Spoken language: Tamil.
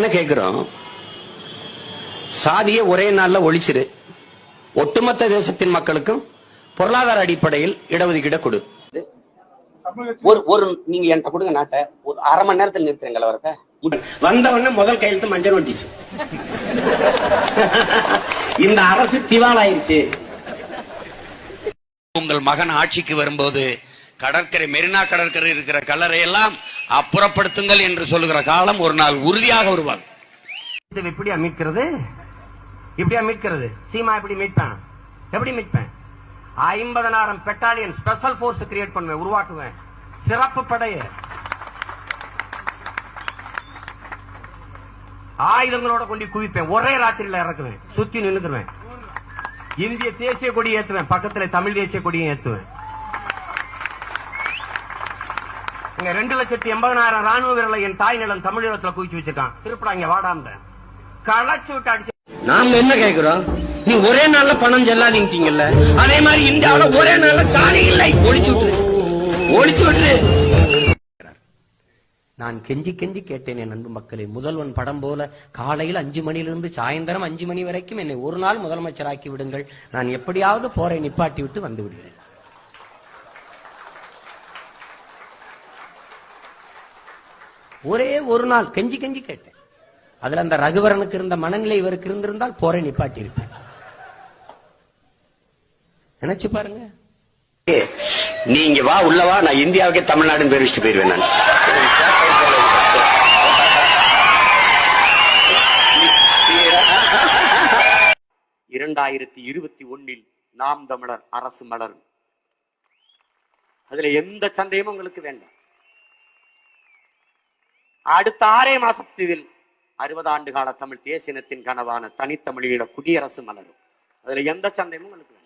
என்ன கேட்கிறோம், சாதியை ஒரே நாள்ல ஒழிச்சிரு, ஒட்டுமொத்த தேசத்தின் மக்களுக்கும் பொருளாதார அடிப்படையில் இடஒதுக்கீட கொடு. ஒரு நீங்க என்கிட்ட கொடுங்க நாட்டை, ஒரு அரை மணி நேரத்தில் நிறுத்துறேன் கலவரத்தை. வந்தவன முதல் கையெழுத்து மஞ்சள் நோட்டீஸ். இந்த அரசு திவாலாயிருச்சு. உங்கள் மகன் ஆட்சிக்கு வரும்போது கடற்கரை மெரினா கடற்கரை இருக்கிற கல்லறை எல்லாம் அப்புறப்படுத்துங்கள் என்று சொல்லுகிற காலம் ஒரு நாள் உறுதியாக வருவாங்க. எப்படியா மீட்கிறது? இப்படியா மீட்கிறது? சீமா எப்படி மீட்பேன்? எப்படி மீட்பேன்? 50,000 பெட்டாலியன் ஸ்பெஷல் போர்ஸ் கிரியேட் பண்ணுவேன், உருவாக்குவேன், சிறப்பு படைய, ஆயுதங்களோட கொண்டு குவிப்பேன், ஒரே ராத்திரியில இறக்குவேன், சுத்தி நின்னுக்குவேன், இந்திய தேசிய கொடி ஏத்துவேன், பக்கத்துல தமிழ் தேசிய கொடியை ஏத்துவேன். 2,80,000 ராணுவ வீரர்களை என் தாய் நிலம் தமிழகத்துல குவிச்சு வச்சிருக்கான். திருப்படா இங்க வாடாம களைச்சு விட்டு அடிச்சு. நாம என்ன கேட்கிறோம், நீ ஒரே நாள்ல பணம் செல்லாதீங்கல்ல, அதே மாதிரி இந்தியாவில ஒரே நாள்ல சாதி இல்லை, ஒழிச்சு விட்டு ஒழிச்சு விட்டு. நான் கெஞ்சி கெஞ்சி கேட்டேன் என் அன்பு மக்களே, முதல்வன் படம் போல காலையில் 5 மணியிலிருந்து சாயந்தரம் 5 மணி வரைக்கும் என்னை ஒரு நாள் முதலமைச்சராக்கி விடுங்கள், நான் எப்படியாவது போரை நிப்பாட்டி விட்டு வந்து விடுகிறேன். ஒரே ஒரு நாள் கெஞ்சி கெஞ்சி கேட்டேன். அதுல அந்த ரகுவரனுக்கு இருந்த மனநிலை இவருக்கு இருந்திருந்தால் போரை நிப்பாட்டி இருப்பேன். நினைச்சு பாருங்க. நீங்க வா, உள்ளவா, நான் இந்தியாவுக்கே தமிழ்நாடுன்னு பேர் வச்சுட்டு போயிருவேன். நான் 2021 நாம் தமிழர் அரசு மலரும். அதுல எந்த சந்தேகமும் உங்களுக்கு வேண்டாம். அடுத்த 6 மாசத்தில் 60 ஆண்டு கால தமிழ் தேசியத்தின் கனவான தனித்தமிழீழ குடியரசு மலரும். அதுல எந்த சந்தேகமும் உங்களுக்கு